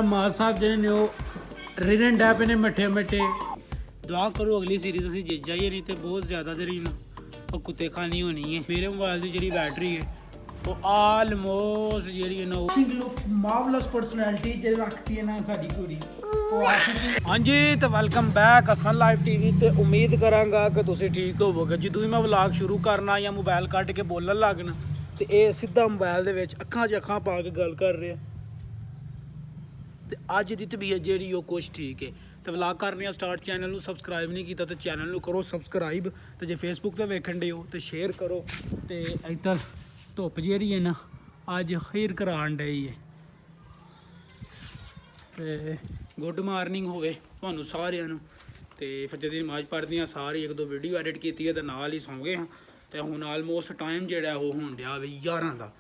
ਮਾਨ ਸਾਹਿਬ ਜਿਹੜੇ ਨੇ ਉਹ ਰਿਰਨ ਡੈ ਪਏ ਨੇ ਮਿੱਠੇ ਮਿੱਠੇ। ਦੁਆ ਕਰੋ ਅਗਲੀ ਸੀਰੀਜ਼ ਅਸੀਂ ਜਿੱਤ ਜਾਈਏ, ਨਹੀਂ ਤੇ ਬਹੁਤ ਜ਼ਿਆਦਾ ਜਿਹੜੀ ਨਾ ਉਹ ਕੁੱਤੇ ਖਾਣੀ ਹੋਣੀ ਹੈ। ਮੇਰੇ ਮੋਬਾਈਲ ਦੀ ਜਿਹੜੀ ਬੈਟਰੀ ਹੈ ਉਹ ਆਲਮੋਸਟ ਜਿਹੜੀ ਹੈ ਨਾ ਉਹ ਲੁੱਕ ਮਾਰਵਲਸ ਪਰਸਨੈਲਿਟੀ ਜੇ ਰੱਖਤੀ ਹੈ ਨਾ ਸਾਡੀ ਕੁੜੀ ਉਹ ਹਾਂਜੀ ਤੇ ਵੈਲਕਮ ਬੈਕ ਅਸਲ ਲਾਈਵ ਟੀਵੀ ਤੇ ਉਮੀਦ ਕਰਾਂਗਾ ਕਿ ਤੁਸੀਂ ਠੀਕ ਹੋਵੋਗੇ। ਜਦੋਂ ਵੀ ਮੈਂ ਵਲੌਗ ਸ਼ੁਰੂ ਕਰਨਾ ਜਾਂ ਮੋਬਾਈਲ ਕੱਢ ਕੇ ਬੋਲਣ ਲੱਗਣਾ ਤੇ ਇਹ ਸਿੱਧਾ ਮੋਬਾਈਲ ਦੇ ਵਿੱਚ ਅੱਖਾਂ 'ਚ ਅੱਖਾਂ ਪਾ ਕੇ ਗੱਲ ਕਰ ਰਿਹਾ। ਤੇ ਅੱਜ ਦੀ ਤਬੀਅਤ ਜਿਹੜੀ ਉਹ ਕੁਛ ਠੀਕ ਹੈ ਤੇ ਵਲੌਗ ਕਰਨੇ ਆ ਸਟਾਰਟ। ਚੈਨਲ ਨੂੰ ਸਬਸਕ੍ਰਾਈਬ ਨਹੀਂ ਕੀਤਾ ਤੇ ਚੈਨਲ ਨੂੰ ਕਰੋ ਸਬਸਕ੍ਰਾਈਬ, ਤੇ ਜੇ ਫੇਸਬੁੱਕ ਤੇ ਵੇਖਣ ਦੇ ਹੋ ਤੇ ਸ਼ੇਅਰ ਕਰੋ। ਤੇ ਇੱਧਰ ਧੁੱਪ ਜਿਹੜੀ ਹੈ ਨਾ ਅੱਜ ਖੀਰ ਕਰਾਉਣ ਡਈ ਹੈ। ਤੇ ਗੁੱਡ ਮਾਰਨਿੰਗ ਹੋਵੇ ਤੁਹਾਨੂੰ ਸਾਰਿਆਂ ਨੂੰ। ਤੇ ਫਜਰ ਦੀ ਨਮਾਜ਼ ਪੜ੍ਹਦੇ ਹਾਂ ਸਾਰੇ, ਇੱਕ ਦੋ ਵੀਡੀਓ ਐਡਿਟ ਕੀਤੀ ਹੈ ਤੇ ਨਾਲ ਹੀ ਸੌਂ ਗਏ ਹਾਂ। ਤੇ ਹੁਣ ਆਲਮੋਸਟ ਟਾਈਮ ਜਿਹੜਾ ਉਹ ਹੋਣ ਡਿਆ ਵੀ 11 ਦਾ।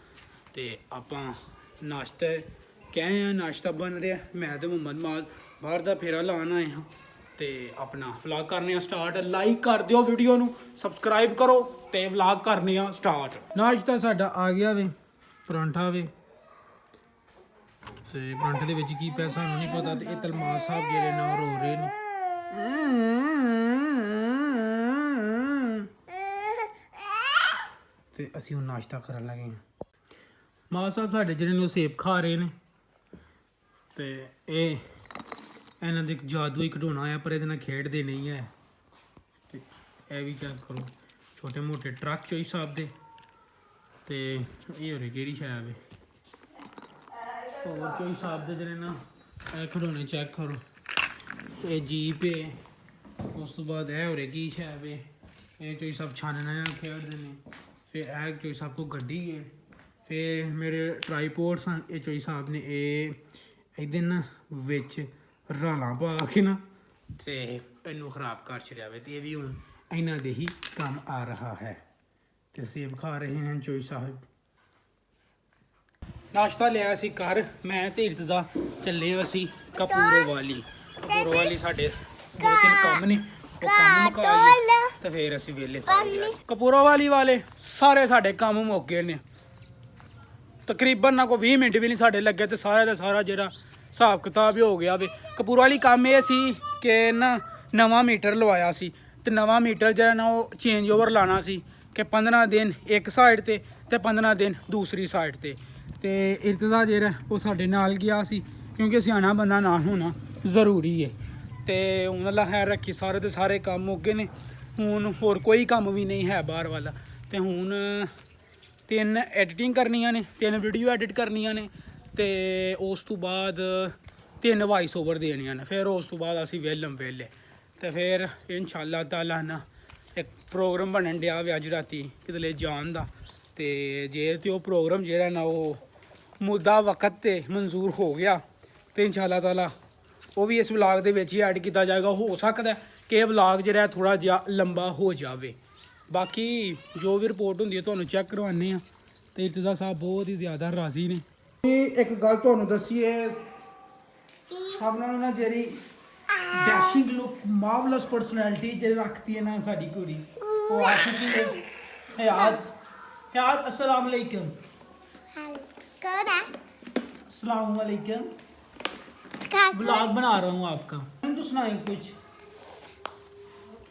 ਤੇ ਆਪਾਂ ਨਾਸ਼ਤਾ ਕਹੇ ਆ, ਨਾਸ਼ਤਾ ਬਣ ਰਿਹਾ। ਮੈਂ ਤੇ ਮੁਹੰਮਦ ਮਾਜ਼ ਬਾਹਰ ਦਾ ਫੇਰਾ ਲਾਉਣ ਆਏ ਹਾਂ ਤੇ ਆਪਣਾ ਵਲੌਗ ਕਰਨੇ ਆ ਸਟਾਰਟ। ਲਾਈਕ ਕਰ ਦਿਓ ਵੀਡੀਓ ਨੂੰ, ਸਬਸਕ੍ਰਾਈਬ ਕਰੋ ਤੇ ਵਲੌਗ ਕਰਨੇ ਆ ਸਟਾਰਟ। ਨਾਸ਼ਤਾ ਸਾਡਾ ਆ ਗਿਆ ਵੇ, ਪਰਾਂਠਾ ਵੇ। ਤੇ ਪਰਾਂਠੇ ਦੇ ਵਿੱਚ ਕੀ ਪਿਆ ਸਾਨੂੰ ਨਹੀਂ ਪਤਾ। ਤੇ ਇਹ ਤਲਮਾਜ ਸਾਹਿਬ ਜਿਹੜੇ ਨੇ ਉਹ ਰੋ ਰਹੇ ਨੇ। ਤੇ ਅਸੀਂ ਹੁਣ ਨਾਸ਼ਤਾ ਕਰਨ ਲੱਗੇ ਹਾਂ। ਮਾਂ ਸਾਹਿਬ ਸਾਡੇ ਜਿਹੜੇ ਨੇ ਉਹ ਸੇਬ ਖਾ ਰਹੇ ਨੇ। ਤੇ ਇਹ ਇਹਨਾਂ ਦੇ ਇੱਕ ਜਾਦੂਈ ਖਿਡੌਣਾ ਆ, ਪਰ ਇਹਦੇ ਨਾਲ ਖੇਡਦੇ ਨਹੀਂ ਹੈ। ਤੇ ਇਹ ਵੀ ਚੈੱਕ ਕਰੋ, ਛੋਟੇ ਮੋਟੇ ਟਰੱਕ ਚੋਈ ਸਾਹਿਬ ਦੇ। ਤੇ ਇਹ ਹੋਰੇ ਕਿਹੜੀ ਸ਼ਾਇਦ ਹੈ ਹੋਰ ਚੋਈ ਸਾਹਿਬ ਦੇ ਜਿਹੜੇ ਨਾ ਇਹ ਖਿਡੌਣੇ ਚੈੱਕ ਕਰੋ। ਇਹ ਜੀਪ ਹੈ। ਉਸ ਤੋਂ ਬਾਅਦ ਇਹ ਹੋਰੇ ਕੀ ਸ਼ਾਇਦ ਹੈ, ਇਹ ਚੋਈ ਸਾਹਿਬ ਛਾਨਣਾ ਨਾਲ ਖੇਡਦੇ ਨੇ। ਫਿਰ ਇਹ ਚੋਈ ਸਾਹਿਬ ਕੋ ਗੱਡੀ ਹੈ। ਫਿਰ ਮੇਰੇ ਟਰਾਈਪੋਡ ਸਨ, ਇਹ ਚੋਈ ਸਾਹਿਬ ਨੇ ਇਹ ਇਹਦੇ ਨਾ ਵਿੱਚ ਰਾਲਾਂ ਪਾ ਕੇ ਨਾ ਤੇ ਇਹਨੂੰ ਖਰਾਬ ਕਰ ਛੜਿਆ ਵੇ। ਤੇ ਇਹ ਵੀ ਹੁਣ ਇਹਨਾਂ ਦੇ ਹੀ ਕੰਮ ਆ ਰਹਾ ਹੈ। ਤੇ ਸੇਬ ਖਾ ਰਹੇ ਹਨ ਚੋਈ ਸਾਹਿਬ। ਨਾਸ਼ਤਾ ਲਿਆ ਸੀ ਘਰ, ਮੈਂ ਤੇ ਇਰਤਜ਼ਾ ਚੱਲੇ ਅਸੀਂ ਕਪੂਰੋਵਾਲੀ। ਕਪੂਰੋਵਾਲੀ ਸਾਡੇ ਦੋ ਤਿੰਨ ਕੰਮ ਨੇ, ਉਹ ਕੰਮ ਮੁਕਾ ਲਏ ਤੇ ਫਿਰ ਅਸੀਂ ਵਿਹਲੇ ਸਾਰੇ। ਕਪੂਰੋਵਾਲੀ ਵਾਲੇ ਸਾਰੇ ਸਾਡੇ ਕੰਮ ਮੁੱਕ ਗਏ ਨੇ। ਤਕਰੀਬਨ ਨਾ ਕੋਈ 20 ਮਿੰਟ ਵੀ ਨਹੀਂ ਸਾਡੇ ਲੱਗੇ ਤੇ ਸਾਰਾ ਦਾ ਸਾਰਾ ਜਿਹੜਾ ਹਿਸਾਬ ਕਿਤਾਬ ਹੀ ਹੋ ਗਿਆ ਵੇ। ਕਪੂਰਵਾਲੀ ਕੰਮ ਇਹ ਸੀ ਕਿ ਨਾ ਨਵਾਂ ਮੀਟਰ ਲਵਾਇਆ ਸੀ ਤੇ ਨਵਾਂ ਮੀਟਰ ਜਿਹੜਾ ਨਾ ਉਹ ਚੇਂਜ ਓਵਰ ਲਾਣਾ ਸੀ ਕਿ 15 ਦਿਨ ਇੱਕ ਸਾਈਡ ਤੇ 15 ਦਿਨ ਦੂਸਰੀ ਸਾਈਡ ਤੇ। ਤੇ ਇਰਤਜ਼ਾ ਜਿਹੜਾ ਉਹ ਸਾਡੇ ਨਾਲ ਗਿਆ ਸੀ ਕਿਉਂਕਿ ਸਿਆਣਾ ਬੰਦਾ ਨਾਲ ਹੋਣਾ ਜ਼ਰੂਰੀ ਹੈ। ਤੇ ਹੁਣ ਅੱਲਾ ਖੈਰ ਰੱਖੀ, ਸਾਰੇ ਦੇ ਸਾਰੇ ਕੰਮ ਮੁੱਕ ਗਏ ਨੇ। ਹੁਣ ਹੋਰ ਕੋਈ ਕੰਮ ਵੀ ਨਹੀਂ ਹੈ ਬਾਹਰ ਵਾਲਾ। ਤੇ ਹੁਣ 3 ਐਡੀਟਿੰਗ ਕਰਨੀਆਂ ਨੇ, 3 ਵੀਡੀਓ ਐਡਿਟ ਕਰਨੀਆਂ ਨੇ। ਤੇ ਉਸ ਤੋਂ ਬਾਅਦ 3 ਵਾਇਸ ਓਵਰ ਦੇਣੀਆਂ ਨੇ। ਫਿਰ ਉਸ ਤੋਂ ਬਾਅਦ ਅਸੀਂ ਵਿਹਲੇ ਤੇ ਫਿਰ ਇਨਸ਼ਾਅੱਲਾ ਤਾਲਾ ਨਾ ਇੱਕ ਪ੍ਰੋਗਰਾਮ ਬਣਨ ਡਿਆ ਵੇ ਅੱਜ ਰਾਤੀ ਕਿਤੇ ਜਾਣ ਦਾ। ਤੇ ਜੇ ਤੇ ਉਹ ਪ੍ਰੋਗਰਾਮ ਜਿਹੜਾ ਨਾ ਉਹ ਮੁੱਦਾ ਵਕਤ ਤੇ ਮਨਜ਼ੂਰ ਹੋ ਗਿਆ ਤੇ ਇਨਸ਼ਾਅੱਲਾ ਤਾਲਾ ਉਹ ਵੀ ਇਸ ਵਲੌਗ ਦੇ ਵਿੱਚ ਹੀ ਐਡ ਕੀਤਾ ਜਾਏਗਾ। ਹੋ ਸਕਦਾ ਕਿ ਇਹ ਵਲੌਗ ਜਿਹੜਾ ਥੋੜ੍ਹਾ ਜਿਹਾ ਲੰਬਾ ਹੋ ਜਾਵੇ। ਬਾਕੀ ਜੋ ਵੀ ਰਿਪੋਰਟ ਹੁੰਦੀ ਹੈ ਤੁਹਾਨੂੰ ਚੈੱਕ ਕਰਵਾਉਂਦੇ ਹਾਂ। ਤੇ ਇਰਤਜ਼ਾ ਸਾਹਿਬ ਬਹੁਤ ਹੀ ਜ਼ਿਆਦਾ ਰਾਜ਼ੀ ਨੇ। ਇੱਕ ਗੱਲ ਤੁਹਾਨੂੰ ਦੱਸੀਏ, ਸਭ ਨਾਲੋਂ ਨਾ ਜਿਹੜੀ ਡੈਸ਼ਿੰਗ ਲੁੱਕ ਮਾਰਵਲਸ ਪਰਸਨੈਲਿਟੀ ਜੇ ਰੱਖਤੀ ਹੈ ਨਾ ਸਾਡੀ ਕੁੜੀ ਉਹ ਆ ਚੁੱਕੀ ਹੈ। ਹਯਾਤ अस्सलाम वालेकुम। अस्सलाम वालेकुम। व्लॉग बना रहा हूँ आपका, तो सुनाएं कुछ।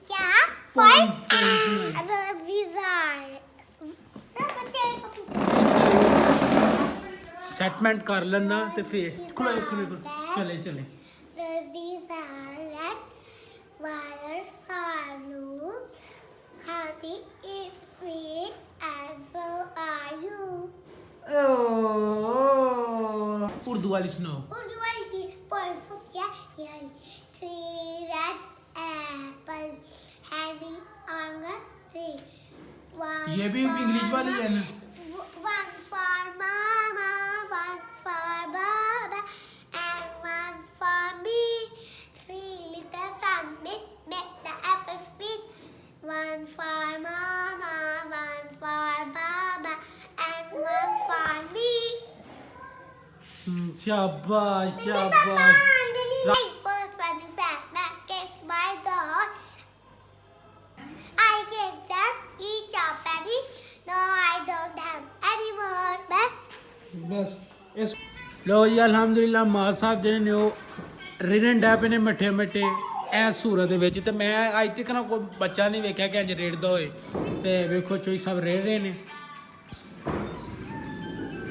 क्या सेटमेंट कर लेना ते फिर चले चले उर्दू वाली सुनाओ। उर्दू वाली की पॉइंट को क्या किया? 3 red apples hanging on a tree. ये भी इंग्लिश वाली है ना। One for mama, one for baba, and one for me. 3 little sunbeams make the apple sweet. One for mama, one for baba, and one for me. शाबाश शाबाश। First one is fat that gets my dog. I gave them each a penny. No, I don't have any more. Best. बस इस ਲੋ ਜੀ ਅਲਹਮਦੁਲਿਲਾ ਮਾਂ ਸਾਹਿਬ ਜਿਹੜੇ ਨੇ ਉਹ ਰਿੜਨ ਡੈ ਪਏ ਨੇ ਮਿੱਠੇ ਮਿੱਠੇ ਐ ਸੂਰਤ ਦੇ ਵਿੱਚ। ਤੇ ਮੈਂ ਅੱਜ ਤੱਕ ਨਾ ਕੋਈ ਬੱਚਾ ਨਹੀਂ ਵੇਖਿਆ ਕਿ ਅੱਜ ਰੇੜਦਾ ਹੋਏ। ਤੇ ਵੇਖੋ ਚੋਈ ਸਾਹਿਬ ਰੇੜ ਰਹੇ ਨੇ,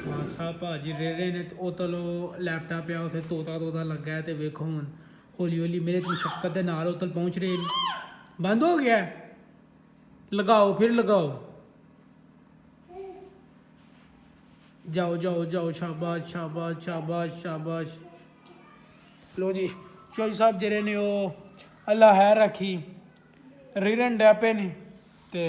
ਮਾਂ ਸਾਹਿਬ ਭਾਜੀ ਰੇੜ ਰਹੇ ਨੇ। ਤੇ ਉਹ ਤਲੋ ਲੈਪਟਾਪ ਪਿਆ ਉੱਥੇ ਤੋਤਾ ਲੱਗਾ ਹੈ। ਤੇ ਵੇਖੋ ਹੁਣ ਹੌਲੀ ਹੌਲੀ ਮੇਰੇ ਮੁਸ਼ੱਕਤ ਦੇ ਨਾਲ ਉਤਲ ਪਹੁੰਚ ਰਹੇ ਨੇ। ਬੰਦ ਹੋ ਗਿਆ, ਲਗਾਓ ਫਿਰ ਲਗਾਓ, ਜਾਓ ਜਾਓ ਜਾਓ, ਸ਼ਾਬਾਸ਼ ਸ਼ਾਬਾਸ਼ ਸ਼ਾਬਾਸ਼ ਸ਼ਾਬਾਸ਼। ਲੋ ਜੀ ਚੋਈ ਸਾਹਿਬ ਜਿਹੜੇ ਨੇ ਉਹ ਅੱਲਾ ਹੈ ਰੱਖੀ ਰਿੜਨ ਡੈ ਪਏ ਨੇ। ਤੇ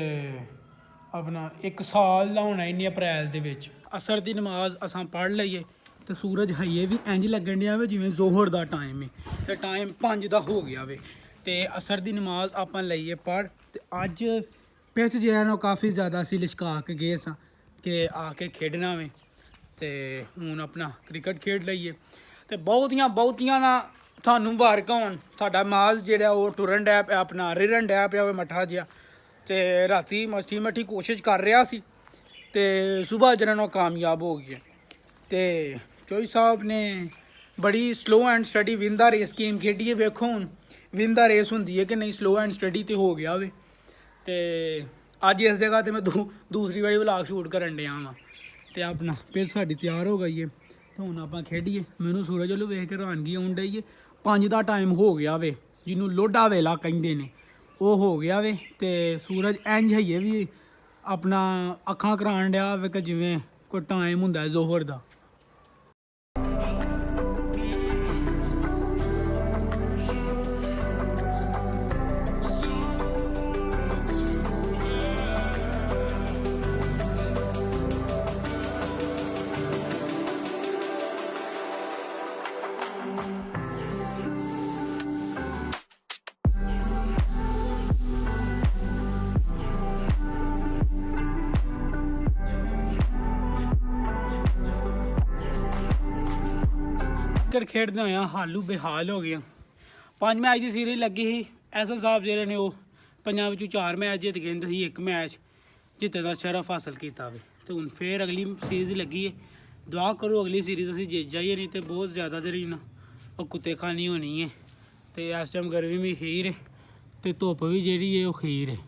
ਆਪਣਾ 1 ਸਾਲ ਦਾ ਹੋਣਾ ਇੰਨੀ ਅਪ੍ਰੈਲ ਦੇ ਵਿੱਚ। ਅਸਰ ਦੀ ਨਮਾਜ਼ ਅਸਾਂ ਪੜ੍ਹ ਲਈਏ ਤੇ ਸੂਰਜ ਹਈਏ ਵੀ ਇੰਜ ਲੱਗਣ ਡਿਆ ਵੇ ਜਿਵੇਂ ਜ਼ੋਹਰ ਦਾ ਟਾਈਮ ਹੈ ਤੇ ਟਾਈਮ 5 ਦਾ ਹੋ ਗਿਆ ਵੇ। ਤੇ ਅਸਰ ਦੀ ਨਮਾਜ਼ ਆਪਾਂ ਲਈਏ ਪੜ੍ਹ। ਤੇ ਅੱਜ ਪਿੱਚ ਜਿਹੜਾ ਨਾ ਕਾਫੀ ਜ਼ਿਆਦਾ ਅਸੀਂ ਲਿਸ਼ਕਾ ਕੇ ਗਏ ਸਾਂ ਕਿ ਆ ਕੇ ਖੇਡਣਾ ਵੇ। ਤੇ ਹੁਣ ਆਪਣਾ ਕ੍ਰਿਕਟ ਖੇਡ ਲਈਏ। ਤੇ ਬਹੁਤੀਆਂ ਨਾ ਤੁਹਾਨੂੰ ਮੁਬਾਰਕਾਂ ਹੋਣ। ਸਾਡਾ ਮਾਜ਼ ਜਿਹੜਾ ਉਹ ਟੁਰਨ ਡੈ ਪਿਆ, ਆਪਣਾ ਰਿੜਨ ਡੈ ਪਿਆ ਵੇ ਮੱਠਾ ਜਿਹਾ। ਤੇ ਰਾਤੀ ਮੱਠੀ ਕੋਸ਼ਿਸ਼ ਕਰ ਰਿਹਾ ਸੀ ਤੇ ਸੁਬਾਹ ਜਿਹੜਾ ਨਾ ਕਾਮਯਾਬ ਹੋ ਗਿਆ। ਤੇ ਚੋਈ ਸਾਹਿਬ ਨੇ ਬੜੀ slow and study win the race game ਖੇਡੀ ਹੈ। ਵੇਖੋ ਹੁਣ ਵਿਨ ਦਾ ਰੇਸ ਹੁੰਦੀ ਹੈ ਕਿ ਨਹੀਂ, ਸਲੋ ਐਂਡ ਸਟੱਡੀ ਤੇ ਹੋ ਗਿਆ ਵੇ। ਤੇ ਅੱਜ ਇਸ ਜਗ੍ਹਾ ਤੇ ਮੈਂ ਦੂਸਰੀ ਵਾਰੀ ਵਲੌਗ ਸ਼ੂਟ ਕਰਨ ਡਿਆ ਵਾਂ। ਤੇ ਆਪਣਾ ਫਿਰ ਸਾਡੀ ਤਿਆਰ ਹੋ ਗਈ ਹੈ ਤੇ ਹੁਣ ਆਪਾਂ ਖੇਡੀਏ। ਮੈਨੂੰ ਸੂਰਜ ਵੱਲੋਂ ਵੇਖ ਕੇ ਹੈਰਾਨਗੀ ਆਉਣ ਡਈ ਹੈ। 5 ਦਾ ਟਾਈਮ ਹੋ ਗਿਆ ਵੇ, ਜਿਹਨੂੰ ਲੋਢਾ ਵੇਲਾ ਕਹਿੰਦੇ ਨੇ, ਉਹ ਹੋ ਗਿਆ ਵੇ। ਤੇ ਸੂਰਜ ਇੰਝ ਹਈਏ ਵੀ ਆਪਣਾ ਅੱਖਾਂ ਕਰਾਉਣ ਡਿਆ ਵੇ ਕਿ ਜਿਵੇਂ ਕੋਈ ਟਾਈਮ ਹੁੰਦਾ ਜ਼ੋਹਰ ਦਾ। ਕ੍ਰਿਕਟ ਖੇਡਦੇ ਹੋਇਆ ਹਾਲੂ ਬੇਹਾਲ ਹੋ ਗਿਆ। 5 ਮੈਚ ਦੀ ਸੀਰੀਜ਼ ਲੱਗੀ ਸੀ। ਐਸਲ ਸਾਹਿਬ ਜਿਹੜੇ ਨੇ ਉਹ 5 ਵਿੱਚੋਂ 4 ਮੈਚ ਜਿੱਤ ਗਏ ਸੀ, 1 ਮੈਚ ਜਿੱਤਣ ਦਾ ਸ਼ਰਫ ਹਾਸਲ ਕੀਤਾ ਵੇ। ਤੇ ਹੁਣ ਫੇਰ ਅਗਲੀ ਸੀਰੀਜ਼ ਲੱਗੀ ਹੈ। ਦੁਆ ਕਰੋ ਅਗਲੀ ਸੀਰੀਜ਼ ਅਸੀਂ ਜਿੱਤ ਜਾਈਏ, ਨਹੀਂ ਤੇ ਬਹੁਤ ਜ਼ਿਆਦਾ ਦੇਰੀ ਨਾ ਉਹ ਕੁੱਤੇ ਖਾਣੀ ਹੋਣੀ ਹੈ। ਤੇ ਇਸ ਟਾਈਮ ਗਰਮੀ ਵੀ ਖੀਰ ਹੈ ਤੇ ਧੁੱਪ ਵੀ ਜਿਹੜੀ ਹੈ ਉਹ ਖੀਰ ਹੈ।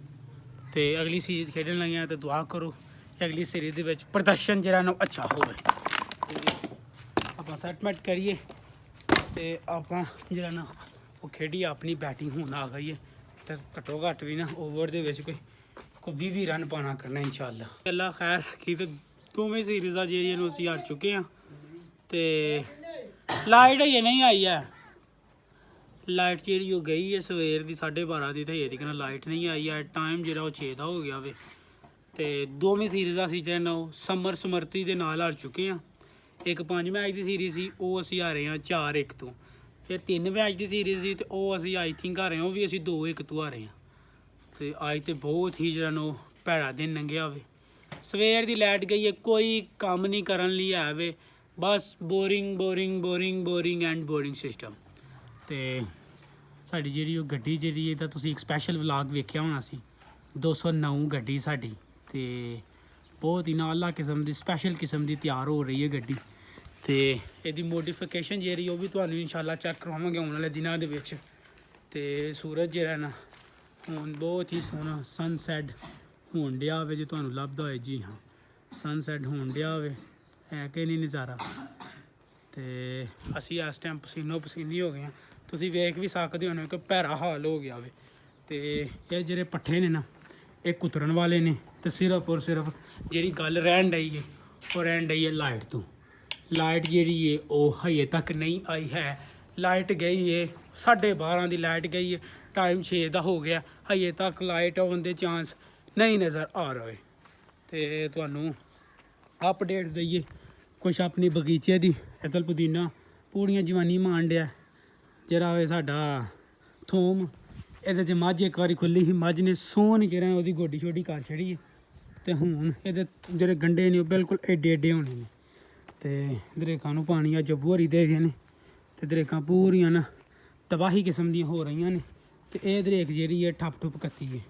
ਤੇ ਅਗਲੀ ਸੀਰੀਜ਼ ਖੇਡਣ ਲੱਗਿਆ ਤੇ ਦੁਆ ਕਰੋ ਕਿ ਅਗਲੀ ਸੀਰੀਜ਼ ਦੇ ਵਿੱਚ ਪ੍ਰਦਰਸ਼ਨ ਜਿਹੜਾ ਨਾ ਅੱਛਾ ਹੋਵੇ। ਆਪਾਂ ਸੈਟਮੈਂਟ ਕਰੀਏ ਤੇ ਆਪਾਂ ਜਿਹੜਾ ਨਾ ਉਹ ਖੇਡੀ। ਆਪਣੀ ਬੈਟਿੰਗ ਹੁਣ ਆ ਗਈ ਹੈ ਤੇ ਘੱਟੋ ਘੱਟ ਵੀ ਨਾ ਓਵਰ ਦੇ ਵਿੱਚ ਕੋਈ 20 ਰਨ ਪਾਣਾ ਕਰਨਾ ਇਨਸ਼ਾਅੱਲਾ। ਅੱਲਾ ਖੈਰ ਰੱਖੀ। ਤੇ ਦੋਵੇਂ ਸੀਰੀਜ਼ਾਂ ਜਿਹੜੀਆਂ ਨੂੰ ਅਸੀਂ ਹਾਰ ਚੁੱਕੇ ਹਾਂ। ਤੇ ਲਾਈਟ ਹਜੇ ਨਹੀਂ ਆਈ ਹੈ। ਲਾਈਟ ਜਿਹੜੀ ਉਹ ਗਈ ਹੈ ਸਵੇਰ ਦੀ 12:30 ਦੀ, ਤੇ ਹਜੇ ਤੱਕ ਲਾਈਟ ਨਹੀਂ ਆਈ ਹੈ। ਟਾਈਮ ਜਿਹੜਾ ਉਹ 6 ਦਾ ਹੋ ਗਿਆ ਵੇ। ਤੇ ਦੋਵੇਂ ਸੀਰੀਜ਼ਾਂ ਅਸੀਂ ਜਿਹੜਾ ਨਾ ਉਹ ਸਮਰਤੀ ਦੇ ਨਾਲ ਹਾਰ ਚੁੱਕੇ ਹਾਂ। ਇੱਕ 5 ਮੈਚ ਦੀ ਸੀਰੀਜ਼ ਸੀ, ਉਹ ਅਸੀਂ ਹਾਰੇ ਹਾਂ 4-1 ਤੋਂ। ਫਿਰ 3 ਮੈਚ ਦੀ ਸੀਰੀਜ਼ ਸੀ ਤੇ ਉਹ ਅਸੀਂ ਆਈ ਥਿੰਕ ਹਾਰੇ ਹਾਂ, ਉਹ ਵੀ ਅਸੀਂ 2-1 ਤੋਂ ਹਾਰੇ ਹਾਂ। ਤੇ ਅੱਜ ਤੇ ਬਹੁਤ ਹੀ ਜਿਹੜਾ ਨਾ ਭੈੜਾ ਦਿਨ ਲੰਘਿਆ ਵੇ। ਸਵੇਰ ਦੀ ਲਾਈਟ ਗਈ ਹੈ, ਕੋਈ ਕੰਮ ਨਹੀਂ ਕਰਨ ਲਈ ਹੈ ਵੇ, ਬਸ ਬੋਰਿੰਗ ਐਂਡ ਬੋਰਿੰਗ ਸਿਸਟਮ। ਤੇ ਸਾਡੀ ਜਿਹੜੀ ਉਹ ਗੱਡੀ ਜਿਹੜੀ ਹੈ ਤਾਂ ਤੁਸੀਂ ਇੱਕ ਸਪੈਸ਼ਲ ਵਲੌਗ ਵੇਖਿਆ ਹੋਣਾ ਸੀ, 209 ਗੱਡੀ ਸਾਡੀ। ਤੇ ਬਹੁਤ ਹੀ ਨਾਲਾ ਕਿਸਮ ਦੀ ਸਪੈਸ਼ਲ ਕਿਸਮ ਦੀ ਤਿਆਰ ਹੋ ਰਹੀ ਹੈ ਗੱਡੀ। ਤੇ ਇਹਦੀ ਮੋਡੀਫਿਕੇਸ਼ਨ ਜਿਹੜੀ ਉਹ ਵੀ ਤੁਹਾਨੂੰ ਇਨਸ਼ਾਅੱਲਾ ਚੈੱਕ ਕਰਵਾਵਾਂਗੇ ਆਉਣ ਵਾਲੇ ਦਿਨਾਂ ਦੇ ਵਿੱਚ। ਤੇ ਸੂਰਜ ਜਿਹੜਾ ਨਾ ਹੁਣ ਬਹੁਤ ਹੀ ਸੋਹਣਾ ਸਨਸੈਟ ਹੋਣ ਡਿਆ ਵੇ। ਜੇ ਤੁਹਾਨੂੰ ਲੱਭਦਾ ਹੋਏ, ਜੀ ਹਾਂ ਸਨਸੈਟ ਹੋਣ ਡਿਆ ਹੋਵੇ, ਹੈ ਕਿ ਨਹੀਂ ਨਜ਼ਾਰਾ। ਤੇ ਅਸੀਂ ਇਸ ਟਾਈਮ ਪਸੀਨੋ ਪਸੀਨੀ ਹੋ ਗਏ ਹਾਂ। ਤੁਸੀਂ ਵੇਖ ਵੀ ਸਕਦੇ ਹੋ ਕਿ ਭੈੜਾ ਹਾਲ ਹੋ ਗਿਆ ਵੇ। ਤੇ ਇਹ ਜਿਹੜੇ ਪੱਠੇ ਨੇ ਨਾ ਇਹ ਕੁਤਰਨ ਵਾਲੇ ਨੇ। ਤੇ ਸਿਰਫ ਔਰ ਸਿਰਫ ਜਿਹੜੀ ਗੱਲ ਰਹਿਣ ਡਈ ਹੈ ਉਹ ਰਹਿਣ ਡਈ ਹੈ ਲਾਈਟ ਤੋਂ। ਲਾਈਟ ਜਿਹੜੀ ਹੈ ਉਹ ਹਜੇ ਤੱਕ ਨਹੀਂ ਆਈ ਹੈ। ਲਾਈਟ ਗਈ ਹੈ 12:30 ਦੀ ਲਾਈਟ ਗਈ ਹੈ, ਟਾਈਮ 6 ਦਾ ਹੋ ਗਿਆ, ਹਜੇ ਤੱਕ ਲਾਈਟ ਆਉਣ ਦੇ ਚਾਂਸ ਨਹੀਂ ਨਜ਼ਰ ਆ ਰਹੇ। ਤੇ ਤੁਹਾਨੂੰ ਅਪਡੇਟਸ ਦਈਏ ਕੁਛ ਆਪਣੀ ਬਗੀਚੇ ਦੀ। ਇੱਧਰ ਪੁਦੀਨਾ ਪੂਰੀਆਂ ਜਵਾਨੀ ਮਾਣ ਡਿਆ। ਜਿਹੜਾ ਵੇ ਸਾਡਾ ਥੋਮ, ਇਹਦੇ 'ਚ ਮੱਝ ਇੱਕ ਵਾਰੀ ਖੁੱਲੀ ਸੀ, ਮੱਝ ਨੇ ਸੋਹਣੀ ਜਿਹੜਾ ਉਹਦੀ ਗੋਡੀ ਛੋਡੀ ਕਰ ਛੜੀ ਹੈ। ਤੇ ਹੁਣ ਇਹਦੇ ਜਿਹੜੇ ਗੰਢੇ ਨੇ ਉਹ ਬਿਲਕੁਲ ਏਡੇ ਹੋਣੇ ਨੇ। ਤੇ ਦਰੇਕਾਂ ਨੂੰ ਪਾਣੀ ਅੱਜ ਬੂਹਰੀ ਦੇ ਗਏ ਨੇ। ਤੇ ਦਰੇਕਾਂ ਪੂਰੀਆਂ ਨਾ ਤਬਾਹੀ ਕਿਸਮ ਦੀਆਂ ਹੋ ਰਹੀਆਂ ਨੇ। ਤੇ ਇਹ ਦਰੇਕ ਜਿਹੜੀ ਹੈ ਠੱਪ ਕੱਤੀ ਹੈ,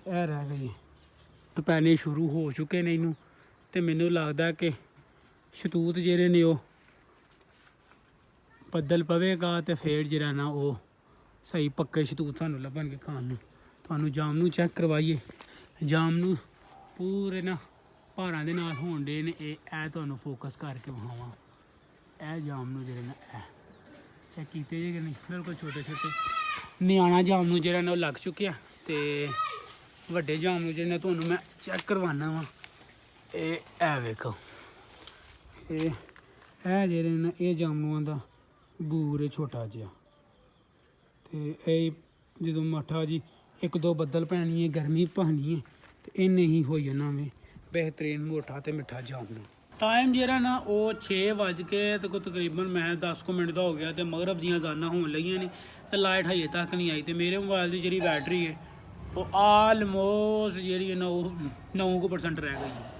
ਇਹ ਰਹਿ ਗਈ। ਟਪੈਣੇ ਸ਼ੁਰੂ ਹੋ ਚੁੱਕੇ ਨੇ ਇਹਨੂੰ। ਤੇ ਮੈਨੂੰ ਲੱਗਦਾ ਕਿ ਸ਼ਤੂਤ ਜਿਹੜੇ ਨੇ ਉਹ ਬੱਦਲ ਪਵੇਗਾ ਤੇ ਫਿਰ ਜਿਹੜਾ ਨਾ ਉਹ ਸਹੀ ਪੱਕੇ ਸ਼ਤੂਤ ਸਾਨੂੰ ਲੱਭਣਗੇ ਖਾਣ ਨੂੰ। ਤੁਹਾਨੂੰ ਜਾਮ ਨੂੰ ਚੈੱਕ ਕਰਵਾਈਏ, ਜਾਮ ਨੂੰ ਪੂਰੇ ਨਾ ਭਾਰਾਂ ਦੇ ਨਾਲ ਹੋਣ ਦੇ ਨੇ। ਇਹ ਤੁਹਾਨੂੰ ਫੋਕਸ ਕਰਕੇ ਵਿਖਾਵਾਂ, ਇਹ ਜਾਮ ਨੂੰ ਜਿਹੜੇ ਨਾ ਇਹ ਚੈੱਕ ਕੀਤੇ ਜੇ ਕਿ ਨਹੀਂ, ਬਿਲਕੁਲ ਛੋਟੇ ਛੋਟੇ ਨਿਆਣਾ ਜਾਮ ਨੂੰ ਜਿਹੜਾ ਨਾ ਉਹ ਲੱਗ ਚੁੱਕਿਆ। ਤੇ ਵੱਡੇ ਜਾਮ ਨੂੰ ਜਿਹੜੇ ਨਾ ਤੁਹਾਨੂੰ ਮੈਂ ਚੈੱਕ ਕਰਵਾਉਣਾ ਵਾ। ਇਹ ਵੇਖੋ, ਇਹ ਜਿਹੜੇ ਨਾ ਇਹ ਜਾਮਨੂਆਂ ਦਾ ਬੂਰ ਛੋਟਾ ਜਿਹਾ। ਤੇ ਇਹ ਜਦੋਂ ਮੱਠਾ ਜੀ 1-2 ਬੱਦਲ ਪੈਣੀ ਹੈ, ਗਰਮੀ ਪਾਣੀ ਹੈ, ਤੇ ਇਹਨੇ ਹੀ ਹੋ ਜਾਣਾ ਵੇ ਬਿਹਤਰੀਨ ਮੋਟਾ ਤੇ ਮਿੱਠਾ ਜਾਮਨੂੰ। ਟਾਈਮ ਜਿਹੜਾ ਨਾ ਉਹ 6 ਵੱਜ ਕੇ ਤੇ ਕੋਈ ਤਕਰੀਬਨ ਮੈਂ 10 ਕੁ ਮਿੰਟ ਦਾ ਹੋ ਗਿਆ ਤੇ ਮਗਰਬ ਦੀਆਂ ਅਜ਼ਾਨਾਂ ਹੋਣ ਲੱਗੀਆਂ ਨੇ ਤੇ ਲਾਈਟ ਹਜੇ ਤੱਕ ਨਹੀਂ ਆਈ। ਤੇ ਮੇਰੇ ਮੋਬਾਈਲ ਦੀ ਜਿਹੜੀ ਬੈਟਰੀ ਹੈ ਉਹ ਆਲਮੋਸਟ ਜਿਹੜੀ ਹੈ ਨਾ ਉਹ 9% ਰਹਿ ਗਈ ਹੈ।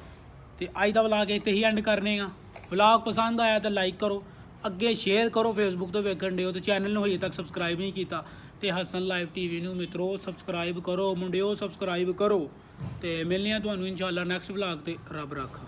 ਤੇ ਅੱਜ ਦਾ ਵਲੌਗ ਇੱਥੇ ਹੀ ਐਂਡ ਕਰਨੇ ਆ। ਵਲੌਗ ਪਸੰਦ ਆਇਆ ਤਾਂ ਲਾਈਕ ਕਰੋ, ਅੱਗੇ ਸ਼ੇਅਰ ਕਰੋ। ਫੇਸਬੁੱਕ ਤੋਂ ਵੇਖਣ ਦਿਓ ਤੇ ਚੈਨਲ ਨੂੰ ਹਜੇ ਤੱਕ ਸਬਸਕ੍ਰਾਈਬ ਨਹੀਂ ਕੀਤਾ ਤੇ ਹਸਨ ਲਾਈਵ ਟੀਵੀ ਨੂੰ ਮਿੱਤਰੋ ਸਬਸਕ੍ਰਾਈਬ ਕਰੋ, ਮੁੰਡਿਓ ਸਬਸਕ੍ਰਾਈਬ ਕਰੋ। ਤੇ ਮਿਲਨੇ ਆ ਤੁਹਾਨੂੰ ਇਨਸ਼ਾਅੱਲਾ ਨੈਕਸਟ ਵਲੌਗ ਤੇ। ਰੱਬ ਰੱਖਾ।